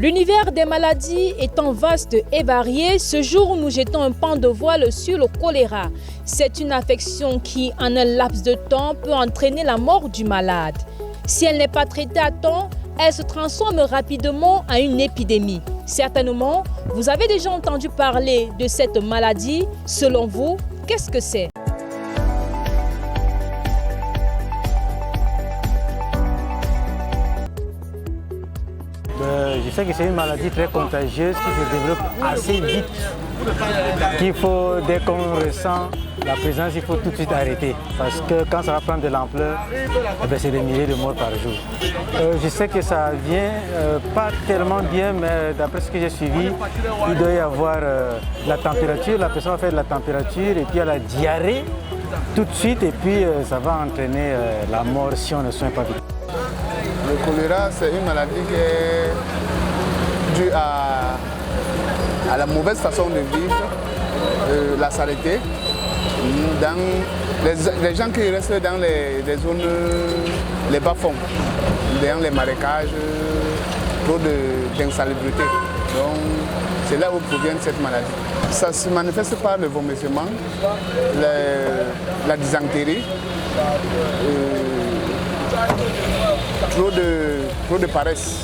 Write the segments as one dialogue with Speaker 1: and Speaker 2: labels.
Speaker 1: L'univers des maladies étant vaste et varié, ce jour nous jetons un pan de voile sur le choléra. C'est une affection qui, en un laps de temps, peut entraîner la mort du malade. Si elle n'est pas traitée à temps, elle se transforme rapidement en une épidémie. Certainement, vous avez déjà entendu parler de cette maladie. Selon vous, qu'est-ce que c'est ?
Speaker 2: Je sais que c'est une maladie très contagieuse qui se développe assez vite, qu'il faut, dès qu'on ressent la présence, il faut tout de suite arrêter. Parce que quand ça va prendre de l'ampleur, c'est des milliers de morts par jour. Je sais que ça vient pas tellement bien, mais d'après ce que j'ai suivi, il doit y avoir la température, la personne va faire de la température et puis il y a la diarrhée tout de suite et puis ça va entraîner la mort si on ne soigne pas vite.
Speaker 3: Le choléra, c'est une maladie qui est due à la mauvaise façon de vivre, la saleté. Les gens qui restent dans les zones, les bas-fonds, dans les marécages, trop d'insalubrité. Donc, c'est là où provient cette maladie. Ça se manifeste par le vomissement, la dysenterie, trop de paresse.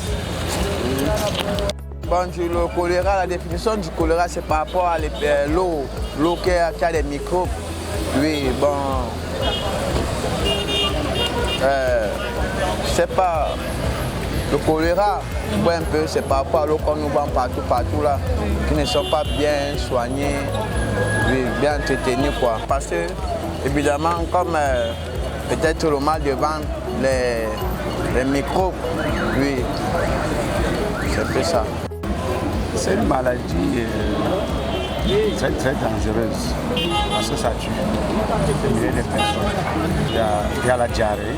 Speaker 4: Bon, le choléra, la définition du choléra, c'est par rapport à l'eau qui a des microbes. Oui, bon, je sais pas, le choléra, un peu, c'est par rapport à l'eau qu'on nous vend partout là, qui ne sont pas bien soignés, oui, bien entretenus quoi. Parce que, évidemment, comme peut-être le mal de ventre, les microbes, oui, c'est un peu ça.
Speaker 5: C'est une maladie très dangereuse parce que ça tue des milliers de personnes. Il y a la diarrhée,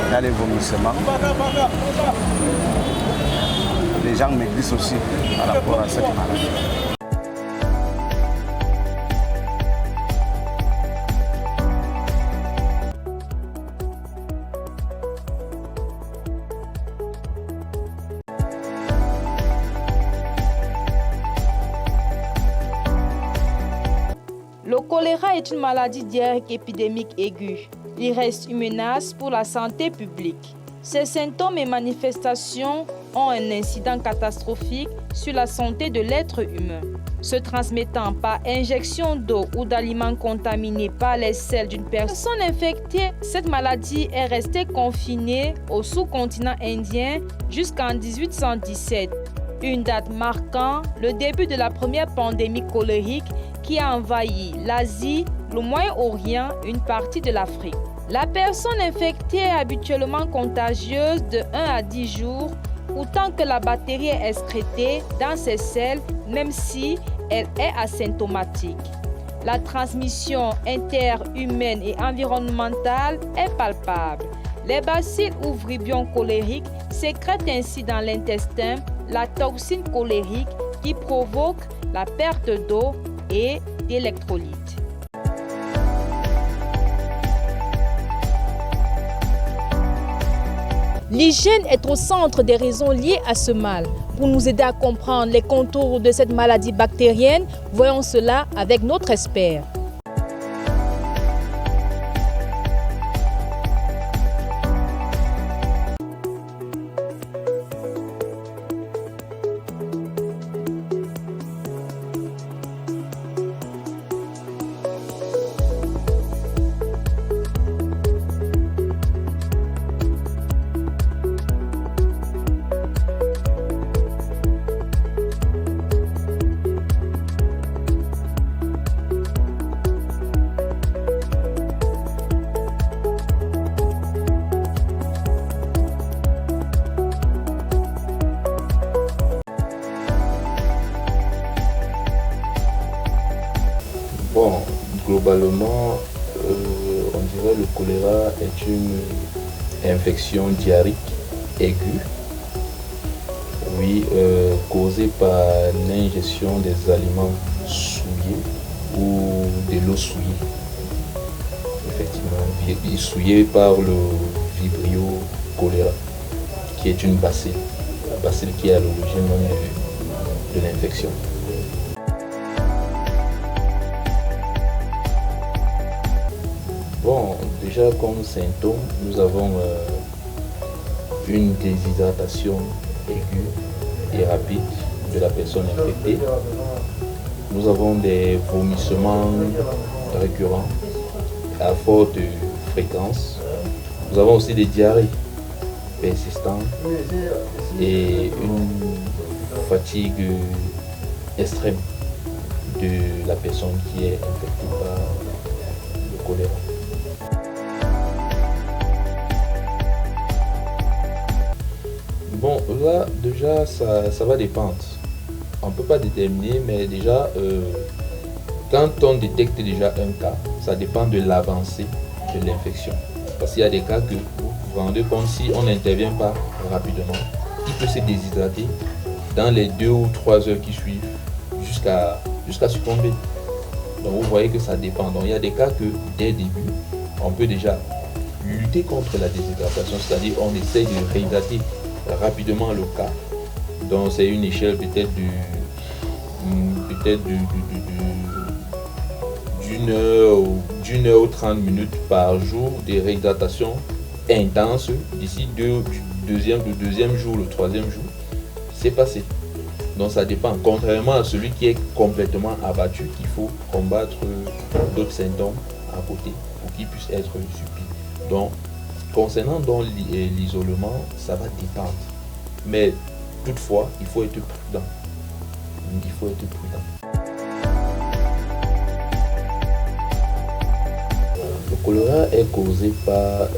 Speaker 5: il y a les vomissements. Les gens maigrissent aussi par rapport à cette maladie.
Speaker 1: Le choléra est une maladie diarrhéique épidémique aiguë. Il reste une menace pour la santé publique. Ses symptômes et manifestations ont un incident catastrophique sur la santé de l'être humain. Se transmettant par injection d'eau ou d'aliments contaminés par les selles d'une personne infectée, cette maladie est restée confinée au sous-continent indien jusqu'en 1817. Une date marquant le début de la première pandémie cholérique qui a envahi l'Asie, le Moyen-Orient, une partie de l'Afrique. La personne infectée est habituellement contagieuse de 1 à 10 jours, autant que la bactérie est excrétée dans ses selles, même si elle est asymptomatique. La transmission interhumaine et environnementale est palpable. Les bacilles ou vibrio cholériques sécrètent ainsi dans l'intestin la toxine cholérique qui provoque la perte d'eau et d'électrolytes. L'hygiène est au centre des raisons liées à ce mal. Pour nous aider à comprendre les contours de cette maladie bactérienne, voyons cela avec notre expert.
Speaker 6: Bon, globalement, on dirait le choléra est une infection diarrhéique aiguë, oui, causée par l'ingestion des aliments souillés ou de l'eau souillée. Effectivement, souillée par le Vibrio cholera, qui est une bacille. bacille qui est à l'origine de l'infection. Bon, déjà comme symptôme, nous avons une déshydratation aiguë et rapide de la personne infectée. Nous avons des vomissements récurrents à forte fréquence. Nous avons aussi des diarrhées persistantes et une fatigue extrême de la personne qui est infectée par le choléra. Bon, là, déjà, ça va dépendre. On ne peut pas déterminer, mais déjà, quand on détecte déjà un cas, ça dépend de l'avancée de l'infection. Parce qu'il y a des cas que vous vous rendez compte, si on n'intervient pas rapidement, il peut se déshydrater dans les 2 ou 3 heures qui suivent jusqu'à succomber. Donc vous voyez que ça dépend. Donc il y a des cas que dès le début, on peut déjà lutter contre la déshydratation, c'est-à-dire on essaye de réhydrater rapidement le cas. Donc c'est une échelle peut-être d'une heure ou 30 minutes par jour de réhydratation intense. D'ici le deuxième jour, le 3e jour, c'est passé. Donc ça dépend. Contrairement à celui qui est complètement abattu, qu'il faut combattre d'autres symptômes à côté pour qu'il puisse être suivi. Donc concernant l'isolement, ça va dépendre. Mais toutefois, il faut être prudent. Il faut être prudent. Le choléra est causé par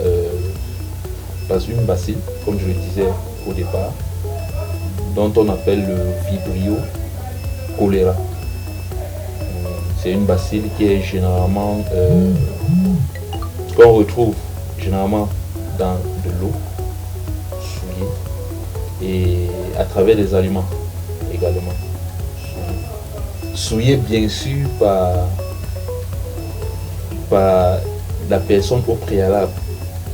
Speaker 6: une bacille, comme je le disais au départ, dont on appelle le Vibrio choléra. C'est une bacille qui est généralement qu'on retrouve généralement dans de l'eau souillée et à travers des aliments également. Souillé bien sûr par la personne au préalable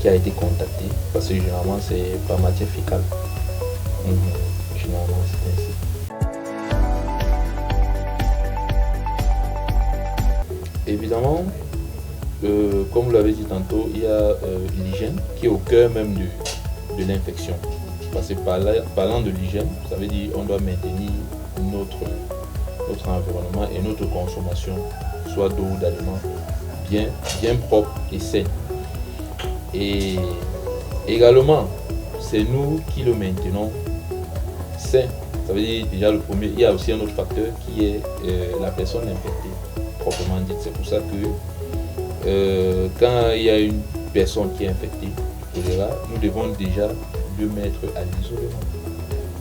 Speaker 6: qui a été contactée, parce que généralement c'est par matière fécale. Généralement c'est ainsi. Évidemment, comme vous l'avez dit tantôt, il y a l'hygiène qui est au cœur même de l'infection. Parce que parlant de l'hygiène, ça veut dire qu'on doit maintenir notre environnement et notre consommation, soit d'eau ou d'aliments, bien propre et sain. Et également, c'est nous qui le maintenons sain. Ça veut dire déjà le premier, il y a aussi un autre facteur qui est la personne infectée, proprement dit. C'est pour ça que quand il y a une personne qui est infectée du choléra, nous devons déjà le mettre à l'isolement.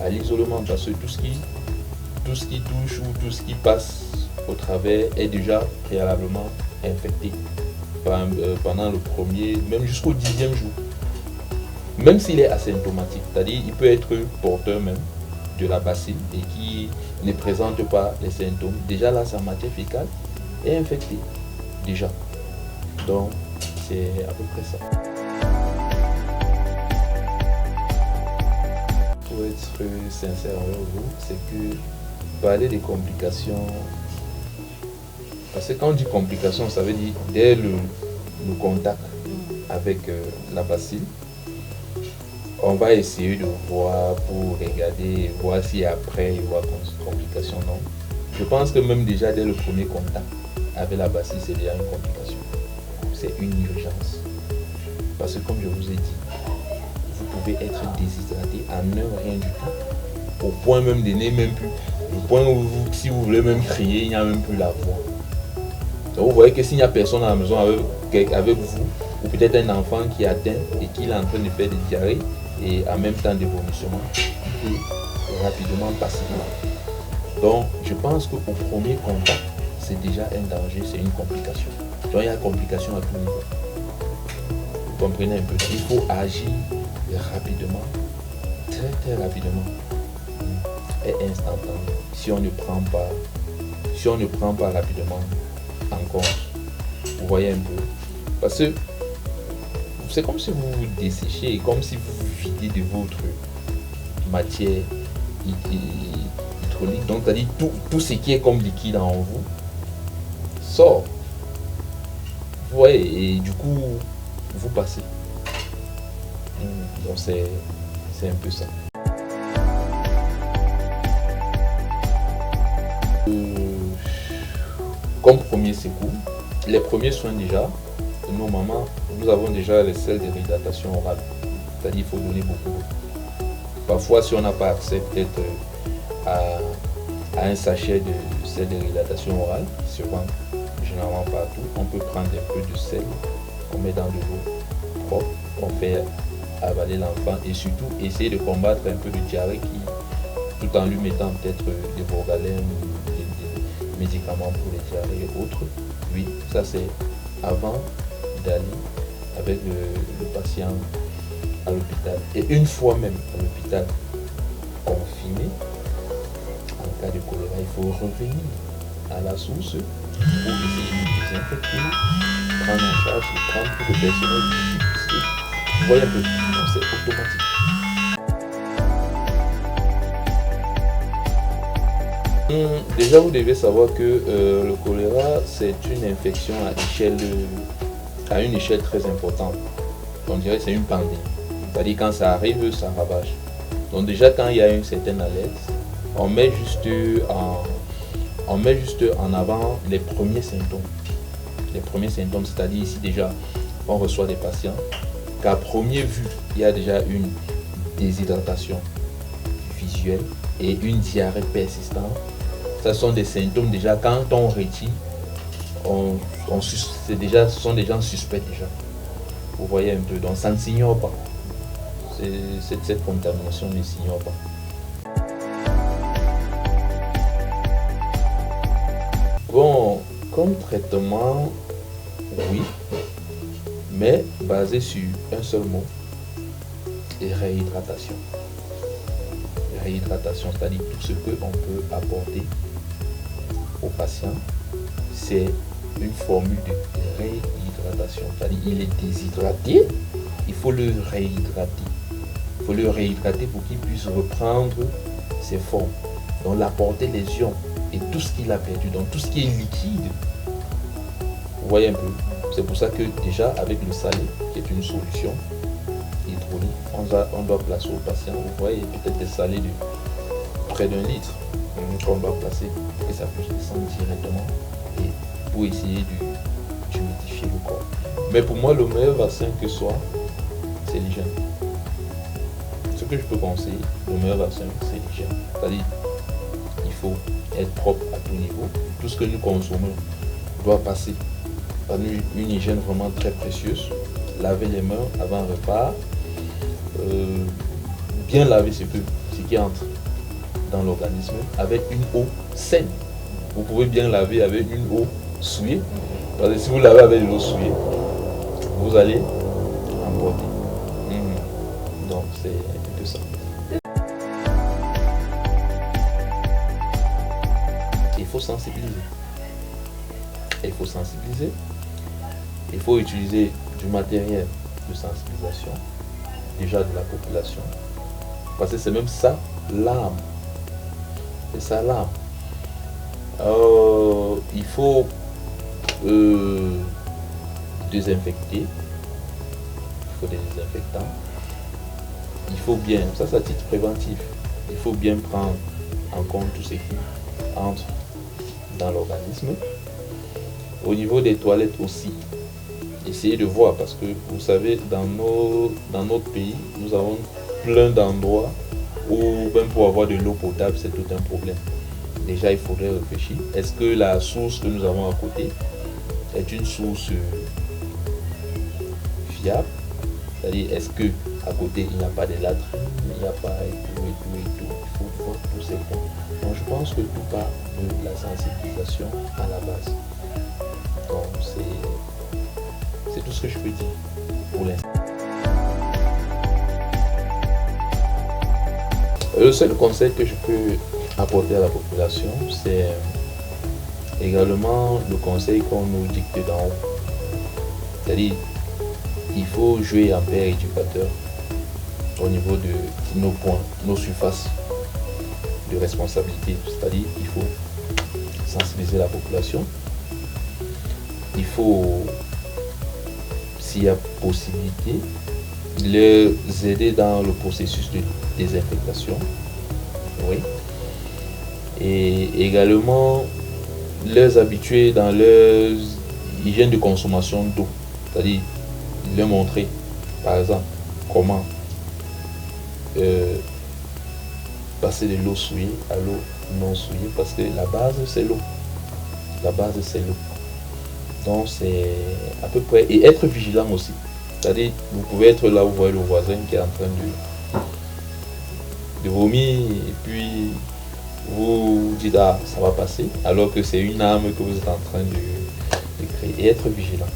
Speaker 6: À l'isolement, parce que tout ce qui touche ou tout ce qui passe au travers est déjà préalablement infecté pendant le premier, même jusqu'au 10e jour. Même s'il est asymptomatique, c'est-à-dire il peut être porteur même de la bacille et qui ne présente pas les symptômes. Déjà là, sa matière fécale est infectée. Déjà. Donc, c'est à peu près ça. Pour être sincère avec vous, c'est que parler des complications, parce que quand on dit complications, ça veut dire dès le contact avec la bacille, on va essayer de voir pour regarder, voir si après il y aura complications. Non. Je pense que même déjà dès le premier contact avec la bacille, c'est déjà une complication. C'est une urgence. Parce que comme je vous ai dit, vous pouvez être déshydraté en rien du tout. Au point même de n'être même plus. Au point où si vous voulez même crier, il n'y a même plus la voix. Donc vous voyez que s'il n'y a personne à la maison avec vous, ou peut-être un enfant qui est atteint et qui est en train de faire des diarrhées et en même temps des vomissements, il peut rapidement passer. Donc je pense qu'au premier contact, c'est déjà un danger, c'est une complication. Donc il y a complication à tout niveau. Vous comprenez un peu? Il faut agir rapidement, très rapidement et instantanément. Si on ne prend pas rapidement en compte, vous voyez un peu. Parce que c'est comme si vous vous desséchez, comme si vous vous videz de votre matière hydraulique, donc c'est-à-dire tout ce qui est comme liquide en vous sort. Vous voyez, et du coup, vous passez. Donc c'est un peu ça. Comme premier secours, les premiers soins déjà, nos mamans, nous avons déjà les sels de réhydratation orale. C'est-à-dire qu'il faut donner beaucoup. Parfois, si on n'a pas accès peut-être à un sachet de sel de réhydratation orale, qui se vend généralement partout, on peut prendre un peu de sel, on met dans de l'eau propre, on fait avaler l'enfant et surtout essayer de combattre un peu de diarrhée tout en lui mettant peut-être des Borgalènes, des médicaments pour les diarrhées et autres. Oui, ça c'est avant d'aller avec le patient à l'hôpital. Et une fois même à l'hôpital confiné, en cas de choléra, il faut revenir à la source pour essayer de désinfecter, prendre en charge et prendre tout le personnel du publicité. Vous voyez un peu, c'est automatique. Déjà, vous devez savoir que le choléra, c'est une infection à une échelle très importante. On dirait que c'est une pandémie. C'est-à-dire quand ça arrive, ça ravage. Donc déjà, quand il y a une certaine alerte, on met juste en avant les premiers symptômes. Les premiers symptômes, c'est-à-dire ici déjà, on reçoit des patients qu'à première vue, il y a déjà une déshydratation visuelle et une diarrhée persistante. Ce sont des symptômes déjà, quand on retire, ce sont des gens suspects déjà. Vous voyez un peu, donc ça ne s'ignore pas. Cette contamination ne s'ignore pas. Bon, comme traitement, oui, mais basé sur un seul mot, et réhydratation. Réhydratation, c'est-à-dire tout ce qu'on peut apporter au patient, c'est une formule de réhydratation. C'est-à-dire il est déshydraté, il faut le réhydrater. Il faut le réhydrater pour qu'il puisse reprendre ses formes. Donc l'apporter les ions et tout ce qu'il a perdu, donc tout ce qui est liquide. Vous voyez un peu. C'est pour ça que déjà avec le salé, qui est une solution hydraulique, on doit placer au patient. Vous voyez peut-être des salés de près d'1 litre qu'on doit placer pour que ça puisse descendre directement et pour essayer d'humidifier le corps. Mais pour moi, le meilleur vaccin que soit, c'est l'hygiène. Ce que je peux conseiller, le meilleur vaccin, c'est l'hygiène. C'est-à-dire, il faut être propre à tout niveau. Tout ce que nous consommons doit passer par une hygiène vraiment très précieuse. Laver les mains avant un repas, bien laver ce qui entre dans l'organisme avec une eau saine. Vous pouvez bien laver avec une eau souillée. Parce que si vous lavez avec de l'eau souillée, vous allez emporter. Donc c'est un peu ça. Il faut sensibiliser. Il faut sensibiliser. Il faut utiliser du matériel de sensibilisation, déjà de la population. Parce que c'est même ça l'arme. C'est ça l'arme. Il faut désinfecter. Il faut des désinfectants. Il faut bien, ça c'est à titre préventif, il faut bien prendre en compte tout ce qui entre dans l'organisme. Au niveau des toilettes aussi, essayez de voir parce que vous savez, dans notre pays, nous avons plein d'endroits où même pour avoir de l'eau potable, c'est tout un problème. Déjà, il faudrait réfléchir. Est-ce que la source que nous avons à côté est une source fiable? C'est-à-dire, est-ce que à côté, il n'y a pas de latrines, il n'y a pas et tout. Il faut voir tous ces points. Donc, je pense que tout part de la sensibilisation à la base. Donc, c'est tout ce que je peux dire pour l'instant. Le seul conseil que je peux apporter à la population, c'est également le conseil qu'on nous dicte d'en haut. C'est-à-dire, il faut jouer en père éducateur au niveau de nos points, nos surfaces. de responsabilité. C'est-à-dire qu'il faut sensibiliser la population. Il faut, s'il y a possibilité, les aider dans le processus de désinfectation. Oui. Et également les habituer dans leur hygiène de consommation d'eau. C'est-à-dire leur montrer, par exemple, comment passer de l'eau souillée à l'eau non souillée, parce que la base c'est l'eau. La base c'est l'eau. Donc c'est à peu près, et être vigilant aussi. C'est-à-dire, vous pouvez être là, vous voyez le voisin qui est en train de vomir, et puis vous dites ah ça va passer, alors que c'est une arme que vous êtes en train de créer, et être vigilant.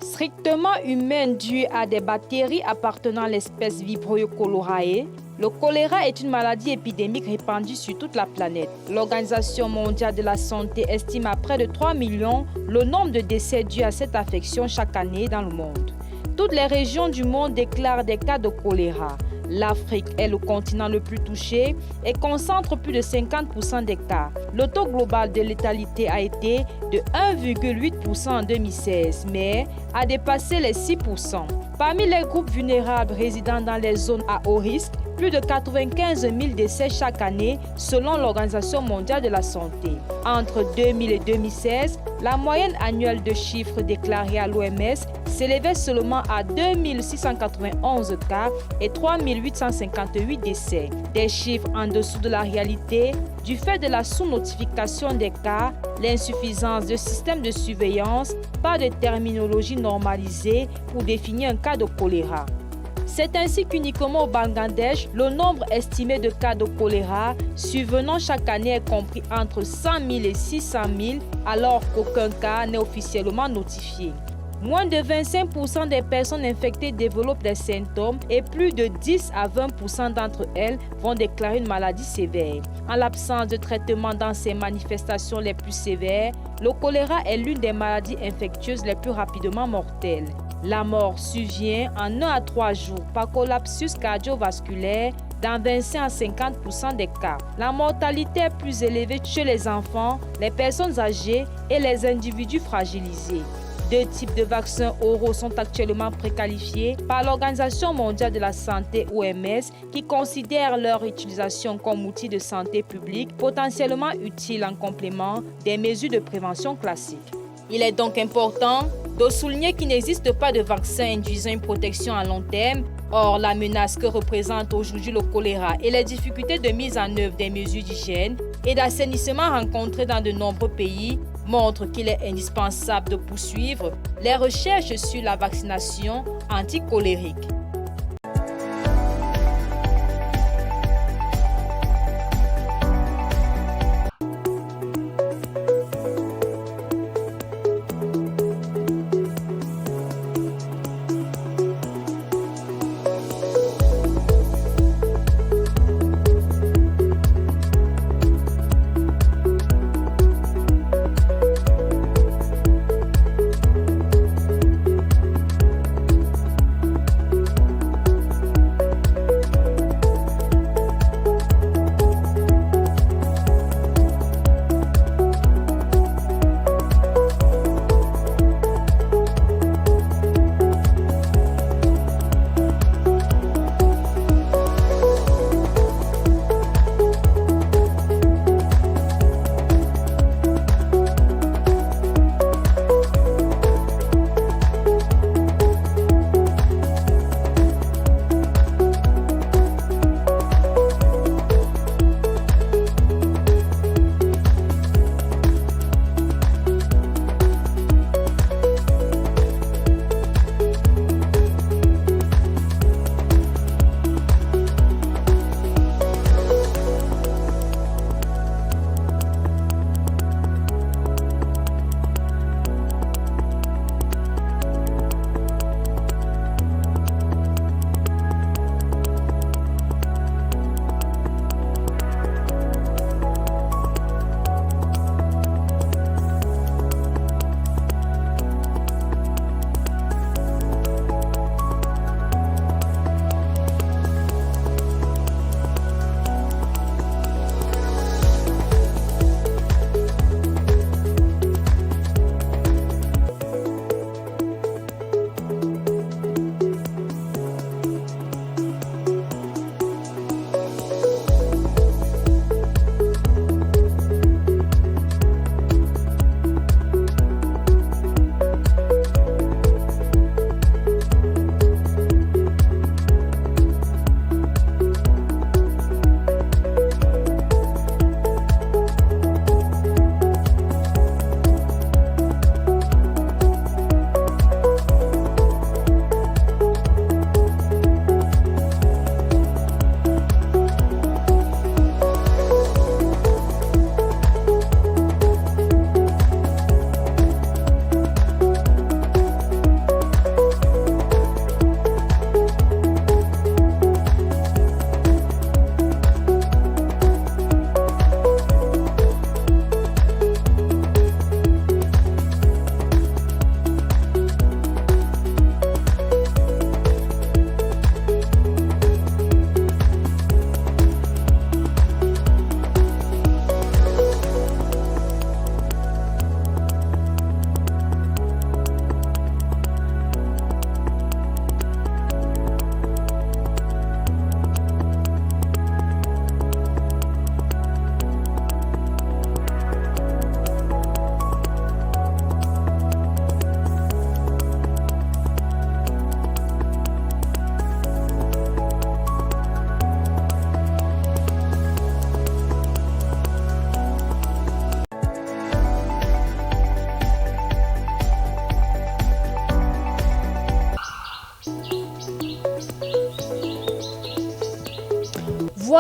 Speaker 1: Strictement humaine due à des bactéries appartenant à l'espèce Vibrio cholerae, le choléra est une maladie épidémique répandue sur toute la planète. L'Organisation mondiale de la santé estime à près de 3 millions le nombre de décès dus à cette affection chaque année dans le monde. Toutes les régions du monde déclarent des cas de choléra. L'Afrique est le continent le plus touché et concentre plus de 50% des cas. Le taux global de létalité a été de 1,8% en 2016, mais a dépassé les 6%. Parmi les groupes vulnérables résidant dans les zones à haut risque, plus de 95 000 décès chaque année selon l'Organisation mondiale de la santé. Entre 2000 et 2016, la moyenne annuelle de chiffres déclarés à l'OMS s'élevait seulement à 2691 cas et 3858 décès. Des chiffres en dessous de la réalité du fait de la sous-notification des cas, l'insuffisance de systèmes de surveillance, pas de terminologie normalisée pour définir un cas de choléra. C'est ainsi qu'uniquement au Bangladesh, le nombre estimé de cas de choléra survenant chaque année est compris entre 100 000 et 600 000, alors qu'aucun cas n'est officiellement notifié. Moins de 25% des personnes infectées développent des symptômes et plus de 10 à 20% d'entre elles vont déclarer une maladie sévère. En l'absence de traitement dans ces manifestations les plus sévères, le choléra est l'une des maladies infectieuses les plus rapidement mortelles. La mort survient en 1 à 3 jours par collapsus cardiovasculaire dans 25 à 50% des cas. La mortalité est plus élevée chez les enfants, les personnes âgées et les individus fragilisés. 2 types de vaccins oraux sont actuellement préqualifiés par l'Organisation mondiale de la santé OMS qui considère leur utilisation comme outil de santé publique potentiellement utile en complément des mesures de prévention classiques. Il est donc important de souligner qu'il n'existe pas de vaccin induisant une protection à long terme. Or, la menace que représente aujourd'hui le choléra et les difficultés de mise en œuvre des mesures d'hygiène et d'assainissement rencontrées dans de nombreux pays montrent qu'il est indispensable de poursuivre les recherches sur la vaccination anticolérique.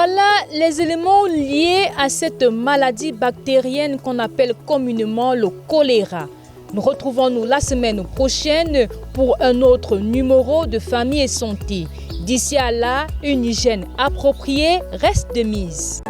Speaker 1: Voilà les éléments liés à cette maladie bactérienne qu'on appelle communément le choléra. Nous retrouvons-nous la semaine prochaine pour un autre numéro de Famille et Santé. D'ici à là, une hygiène appropriée reste de mise.